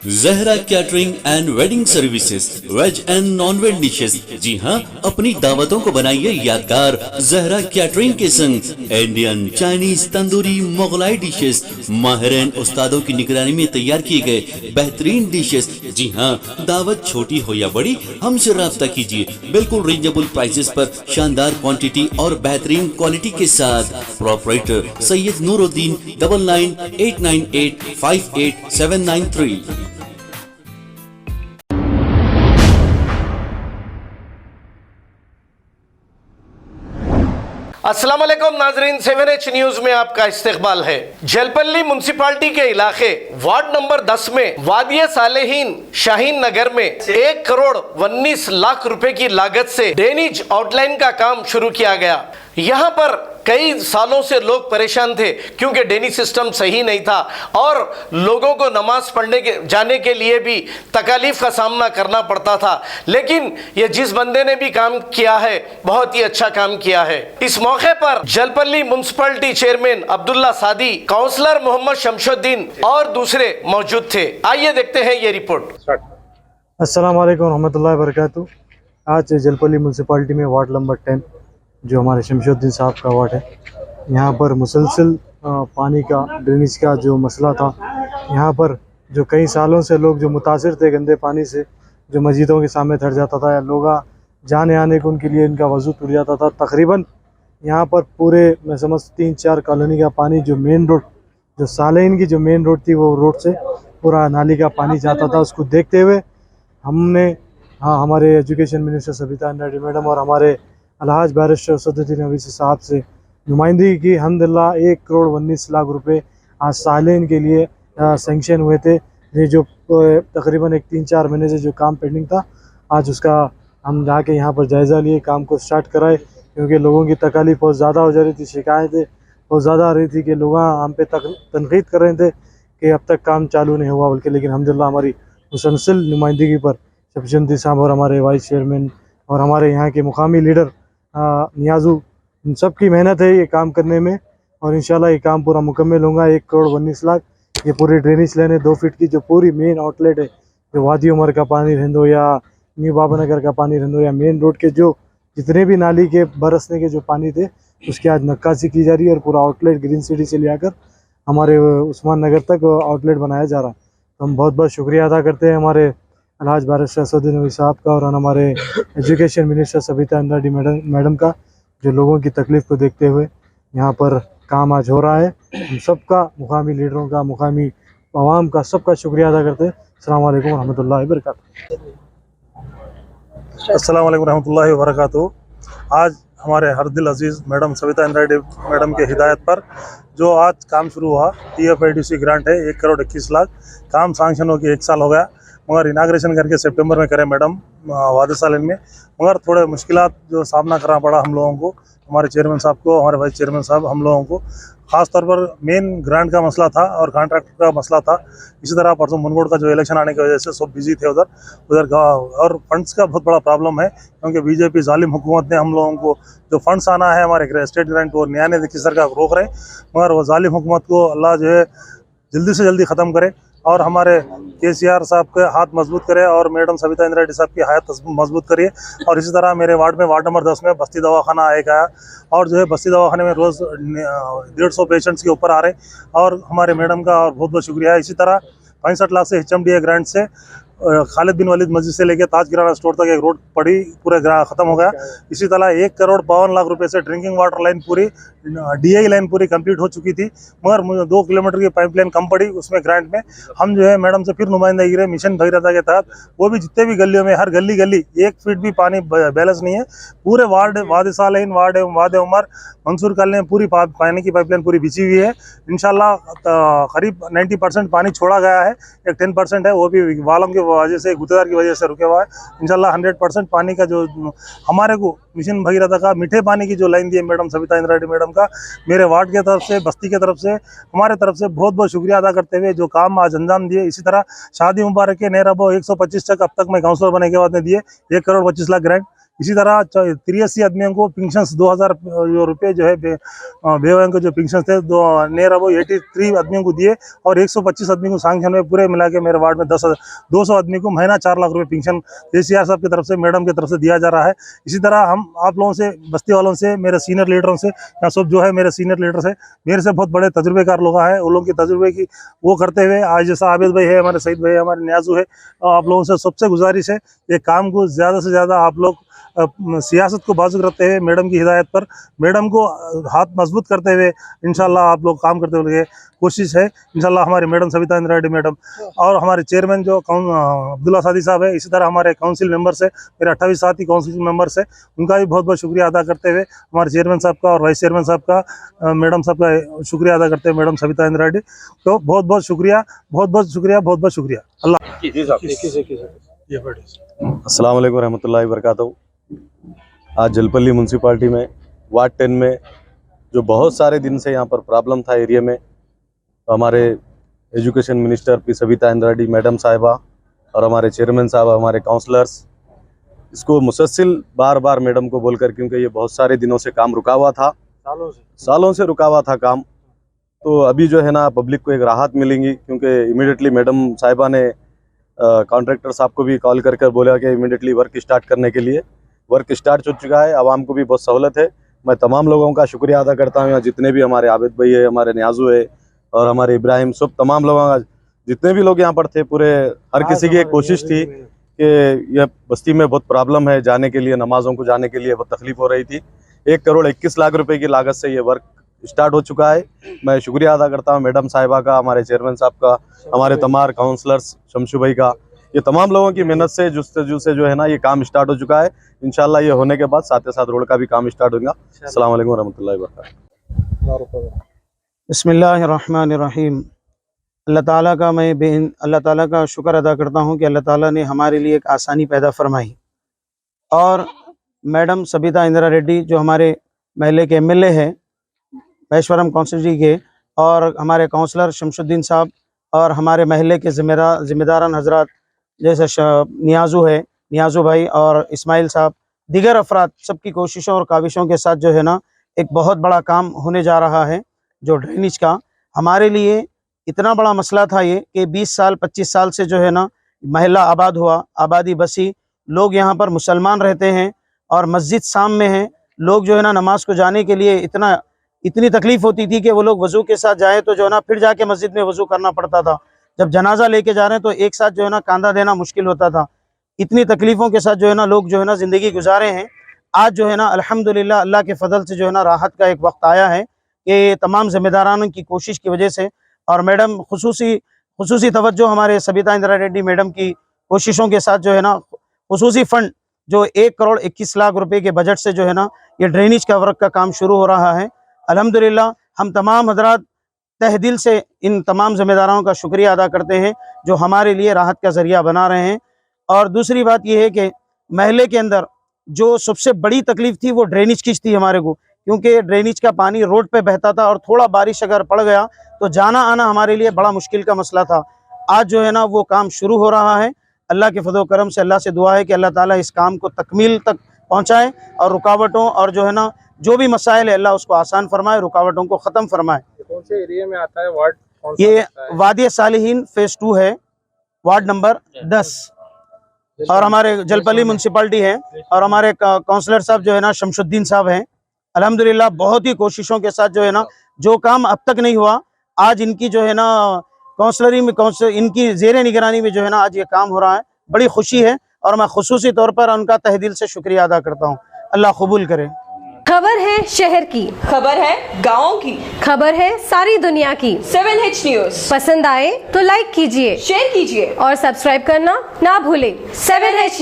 Zahra catering and wedding services, veg and non veg dishes. जी हाँ, अपनी दावतों को बनाइए यादगार जहरा कैटरिंग के संग। Indian, Chinese, tandoori, Mughlai dishes माहिर उस्तादों की निगरानी में तैयार किए गए बेहतरीन डिशेस। जी हाँ, दावत छोटी हो या बड़ी, हमसे राब्ता कीजिए। बिल्कुल रीजनेबल प्राइसेस पर शानदार क्वांटिटी और बेहतरीन क्वालिटी के साथ। प्रोपराइटर सैयद नूरुद्दीन 9988985793। अस्सलाम वालेकुम नाजरीन, 7H न्यूज में आपका इस्तकबाल है। जलपल्ली म्युनिसिपालिटी के इलाके वार्ड नंबर 10 में वादिया सालेहीन शाहीन नगर में 1 करोड़ 19 लाख रुपए की लागत से ड्रेनेज आउटलाइन का काम शुरू किया गया। यहाँ पर कई सालों से लोग परेशान थे क्योंकि ड्रेनेज सिस्टम सही नहीं था और लोगों को नमाज पढ़ने के जाने के लिए भी तकालीफ का सामना करना पड़ता था। लेकिन ये जिस बंदे ने भी काम किया है, बहुत ही अच्छा काम किया है। इस मौके पर जलपल्ली म्युनिसिपलिटी चेयरमैन अब्दुल्ला सादी, काउंसलर मोहम्मद शमशुद्दीन और दूसरे मौजूद थे। आइए देखते हैं ये रिपोर्ट। अस्सलाम वालेकुम रहमतुल्लाहि व बरकातहू। आज जलपल्ली म्युनिसिपलिटी में वार्ड नंबर 10 जो हमारे शमशुद्दीन साहब का वार्ड है, यहाँ पर मुसलसल पानी का ड्रेनेज का जो मसला था, यहाँ पर जो कई सालों से लोग जो मुतासिर थे गंदे पानी से, जो मस्जिदों के सामने ठहर जाता था या लोग जाने आने को उनके लिए इनका वजू टूट जाता था। तकरीबन यहाँ पर पूरे मैं समझ 3-4 कॉलोनी का पानी, जो मेन रोड, जो सालेहीन की जो मेन रोड थी, वो रोड से पूरा नाली का पानी जाता था। उसको देखते हुए हमने हमारे education minister Sabita Ansari madam और हमारे अलहाज बैरिस्टर असदुद्दीन ओवैसी साहब से नुमाइंदगी की। अल्हम्दुलिल्लाह 1 करोड़ 19 लाख रुपए आज सालेहीन के लिए सेंक्शन हुए थे। ये जो तकरीबन 3-4 महीने से जो काम पेंडिंग था, आज उसका हम जाके यहाँ पर जायज़ा लिए, काम को स्टार्ट कराए, क्योंकि लोगों की तकालीफ बहुत ज़्यादा हो जा रही थी, शिकायतें बहुत ज़्यादा आ रही थी कि लोग हम पे तनकीद कर रहे थे कि अब तक काम चालू नहीं हुआ बल्कि। लेकिन अल्हम्दुलिल्लाह हमारी मुसलसल नुमाइंदगी पर शमशुद्दीन साहब और हमारे वाइस चेयरमैन और हमारे यहाँ के मुकामी लीडर नियाज़ू, इन सब की मेहनत है ये काम करने में और इंशाल्लाह ये काम पूरा मुकम्मल होगा। 1 करोड़ 19 लाख ये पूरी ड्रेनेज लाइन है 2 फीट की, जो पूरी मेन आउटलेट है, जो वादी उमर का पानी रहंदो या न्यू बाबानगर का पानी रहंदो या मेन रोड के जो जितने भी नाली के बरसने के जो पानी थे, उसकी आज नक्काशी की जा रही है और पूरा आउटलेट ग्रीन सिटी से लेकर हमारे उस्मान नगर तक आउटलेट बनाया जा रहा है। तो हम बहुत बहुत शुक्रिया अदा करते हैं हमारे अलहाज बैरिस्टर असदुद्दीन ओवैसी साहब का और हमारे education minister Sabita Ansari madam का, जो लोगों की तकलीफ़ को देखते हुए यहाँ पर काम आज हो रहा है। हम सबका, मुकामी लीडरों का, मुकामी अवाम का, सबका शुक्रिया अदा करते हैं। अस्सलाम वालेकुम रहमतुल्लाहि व बरकातहू। अस्सलाम वालेकुम रहमतुल्लाहि व बरकातहू। आज हमारे हरदिल अजीज़ मैडम सबिता अंसारी मैडम के हिदायत पर जो आज काम शुरू हुआ, TFIDC ग्रांट है 1 करोड़ 21 लाख। काम सैंक्शन हो के 1 साल हो गया, मगर इनाग्रेशन करके सितंबर में करें मैडम वादिया सालेहीन में, मगर थोड़े मुश्किलात जो सामना करना पड़ा हम लोगों को, हमारे चेयरमैन साहब को, हमारे वाइस चेयरमैन साहब, हम लोगों को। ख़ास तौर पर मेन ग्रांट का मसला था और कॉन्ट्रैक्टर का मसला था। इसी तरह परसों मुनगोड़ का जो इलेक्शन आने की वजह से सब बिजी थे उधर और फंड्स का बहुत बड़ा प्रॉब्लम है, क्योंकि बीजेपी जालिम हुकूमत ने हम लोगों को जो फंड्स आना है हमारे स्टेट ग्रांट वो न्याय ने किस तरह रोक रहे, मगर वो जालिम हुकूमत को अल्लाह जो है जल्दी से जल्दी ख़त्म करे और हमारे KCR साहब के हाथ मजबूत करे और मैडम सबिता अंसारी साहब की हाथ मजबूत करिए। और इसी तरह मेरे वार्ड में वार्ड नंबर 10 में बस्ती दवाखाना एक आया और जो है बस्ती दवाखाने में रोज़ 150 पेशेंट्स के ऊपर आ रहे और हमारे मैडम का और बहुत बहुत शुक्रिया है। इसी तरह 65 लाख से HMDA ग्रांट से खालिद बिन वलीद मस्जिद से लेकर ताज किराना स्टोर तक एक रोड पड़ी, पूरे ख़त्म हो गया। इसी तरह 1 करोड़ 52 लाख रुपए से ड्रिंकिंग वाटर लाइन पूरी, DI लाइन पूरी कंप्लीट हो चुकी थी, मगर मुझे 2 किलोमीटर की पाइपलाइन कम पड़ी उसमें ग्रांट में। हम जो है मैडम से फिर नुमाइंदगी रहे मिशन भगीरथा के तहत, वो भी जितने भी गलियों में हर गली 1 फीट भी पानी बैलेंस नहीं है। पूरे वार्ड वादिया सालेहीन, वादिया उमर, मंसूर कॉलोनी में पूरी पानी की पाइपलाइन पूरी बिछी हुई है। इंशाल्लाह करीब 90% पानी छोड़ा गया है, एक 10% है वो भी वालम के वजह से, गुत्तेदार की वजह से रुके हुआ है। इंशाल्लाह 100% पानी का जो हमारे को मिशन भगीरथा का मीठे पानी की जो लाइन दी है मैडम सबिता अंसारी मैडम का, मेरे वार्ड के तरफ से, बस्ती के तरफ से, हमारे तरफ से बहुत बहुत शुक्रिया अदा करते हुए जो काम आज अंजाम दिए। इसी तरह शादी मुबारक के नेर अबो 125 चेक अब तक मैं काउंसलर बनने के बाद ने दिए, 1 करोड़ 25 लाख ग्रांट। इसी तरह 83 आदमियों को पेंशन 2000 रुपये जो है बेवाओं को जो पेंशन थे नियर अबाउट 83 आदमियों को दिए और 125 आदमी को सैंक्शन में पूरे मिला के मेरे वार्ड में 200 आदमी को महीना 4 लाख रुपए पेंशन केसीआर साहब की तरफ से मैडम की तरफ से दिया जा रहा है। इसी तरह हम आप लोगों से बस्ती वालों से मेरे सीनियर लीडरों से या सब जो है मेरे सीनियर लीडर से मेरे से बहुत बड़े तजुर्बेकार लोग हैं, उन लोगों के तजुर्बे की वो करते हुए आज जैसा आबिद भाई है, हमारे सईद भाई है, हमारे न्याजू है, आप लोगों से सबसे गुजारिश है ये काम को ज़्यादा से ज़्यादा आप लोग सियासत को बाजू रखते हुए मैडम की हिदायत पर मैडम को हाथ मजबूत करते हुए इंशाल्लाह आप लोग काम करते हुए कोशिश है। इंशाल्लाह हमारी मैडम सविता इंदिरा रेड्डी मैडम और हमारे चेयरमैन जो अब्दुल्ला सादी साहब है, इसी तरह हमारे काउंसिल मेंबर्स है, मेरे 28 साथी काउंसिल मेंबर्स है, उनका भी बहुत बहुत शुक्रिया अदा करते हुए हमारे चेयरमैन साहब का और वाइस चेयरमैन साहब का मैडम साहब का शुक्रिया अदा करते हुए मैडम सविता इंदिरा रेड्डी तो बहुत बहुत शुक्रिया, बहुत बहुत शुक्रिया, बहुत बहुत शुक्रिया। अल्लाह। अस्सलाम वालेकुम रहमतुल्लाहि व बरकातहू। आज जलपल्ली म्यूनसिपाल्टी में वार्ड 10 में जो बहुत सारे दिन से यहाँ पर प्रॉब्लम था एरिया में, तो हमारे education minister P Savita Indira Reddy madam साहिबा और हमारे चेयरमैन साहब, हमारे काउंसलर्स इसको मुसलसल बार बार मैडम को बोलकर, क्योंकि ये बहुत सारे दिनों से काम रुका हुआ था, सालों से रुका हुआ था काम, तो अभी जो है ना पब्लिक को एक राहत मिलेंगी, क्योंकि इमीडिएटली मैडम साहिबा ने कॉन्ट्रैक्टर साहब को भी कॉल कर बोला कि इमीडिएटली वर्क स्टार्ट करने के लिए वर्क स्टार्ट हो चुका है। आवाम को भी बहुत सहूलत है। मैं तमाम लोगों का शुक्रिया अदा करता हूँ, जितने भी हमारे आबिद भाई है, हमारे न्याजू है और हमारे इब्राहिम, सब तमाम लोगों का, जितने भी लोग यहाँ पर थे, पूरे हर किसी की एक कोशिश थी कि यह बस्ती में बहुत प्रॉब्लम है, जाने के लिए, नमाजों को जाने के लिए बहुत तकलीफ हो रही थी। 1 करोड़ 21 लाख रुपए की लागत से ये वर्क स्टार्ट हो चुका है। मैं शुक्रिया अदा करता हूँ मैडम साहिबा का, हमारे चेयरमैन साहब का, हमारे तमाम काउंसलर्स, शमशू भाई का, ये तमाम लोगों की मेहनत से जुस्तजू से जो है ना ये काम स्टार्ट हो चुका है। इंशाल्लाह ये होने के बाद साथ ही साथ रोड का भी काम स्टार्ट होगा। अस्सलाम वालेकुम रहमतुल्लाहि व बरकातहू। बिस्मिल्लाहिर्रहमानिर्रहीम। अल्लाह ताला का शुक्र अदा करता हूँ कि अल्लाह ताला ने हमारे लिए एक आसानी पैदा फरमाई और मैडम सविता इंदिरा रेड्डी जो हमारे महल्ले के एमएलए है, महेश्वरम काउंसिल के, और हमारे काउंसलर शमशुद्दीन साहब और हमारे महल्ले के ज़िम्मेदारान हजरात जैसे नियाजू है, नियाजू भाई और इस्माइल साहब, दीगर अफराद, सबकी कोशिशों और काविशों के साथ जो है ना एक बहुत बड़ा काम होने जा रहा है। जो ड्रेनेज का हमारे लिए इतना बड़ा मसला था ये कि 20 साल 25 साल से जो है ना महल्ला आबाद हुआ, आबादी बसी, लोग यहाँ पर मुसलमान रहते हैं और मस्जिद साम में है। लोग जो है ना नमाज को जाने के लिए इतनी तकलीफ़ होती थी कि वो लोग वज़ू के साथ जाए तो जो है ना फिर जाके मस्जिद में वज़ू करना पड़ता था। जब जनाजा लेके जा रहे हैं तो एक साथ जो है ना कांधा देना मुश्किल होता था। इतनी तकलीफ़ों के साथ जो है ना लोग जो है ना ज़िंदगी गुजारे हैं। आज जो है ना अल्हम्दुलिल्लाह अल्लाह के फजल से जो है ना राहत का एक वक्त आया है कि तमाम ज़िम्मेदारान की कोशिश की वजह से और मैडम खुसूसी तवज्जो हमारे सविता इंदिरा रेड्डी मैडम की कोशिशों के साथ जो है ना खुसूसी फ़ंड जो 1 करोड़ 21 लाख रुपए के बजट से जो है ना ये ड्रेनेज का वर्क का काम शुरू हो रहा है। अल्हम्दुलिल्लाह हम तमाम हजरात तहे दिल से इन तमाम ज़िम्मेदारों का शुक्रिया अदा करते हैं जो हमारे लिए राहत का ज़रिया बना रहे हैं। और दूसरी बात यह है कि महल्ले के अंदर जो सबसे बड़ी तकलीफ़ थी वो ड्रेनेज की थी हमारे को, क्योंकि ड्रेनेज का पानी रोड पे बहता था और थोड़ा बारिश अगर पड़ गया तो जाना आना हमारे लिए बड़ा मुश्किल का मसला था। आज जो है ना वो काम शुरू हो रहा है। अल्लाह के फजल करम से अल्लाह से दुआ है कि अल्लाह ताला इस काम को तकमील तक पहुँचाए और रुकावटों और जो है ना जो भी मसाइल है अल्लाह उसको आसान फरमाए, रुकावटों को ख़त्म फरमाए। कौन से एरिया में आता है वार्ड? ये वादिया सालिहीन फेज़ 2 है, वार्ड नंबर 10 और हमारे जलपल्ली म्यूनसिपाल्टी है और हमारे काउंसलर साहब जो है ना शमशुद्दीन साहब हैं। अल्हम्दुलिल्लाह बहुत ही कोशिशों के साथ जो है ना जो काम अब तक नहीं हुआ आज इनकी जो है ना इनकी ज़ेरे निगरानी में जो है ना आज ये काम हो रहा है। बड़ी खुशी है और मैं खुसूसी तौर पर उनका तहे दिल से शुक्रिया अदा करता हूँ। अल्लाह कबूल करे। खबर है शहर की, खबर है गाँव की, खबर है सारी दुनिया की। 7H न्यूज़ पसंद आए तो लाइक कीजिए, शेयर कीजिए और सब्सक्राइब करना ना भूलें। 7H news.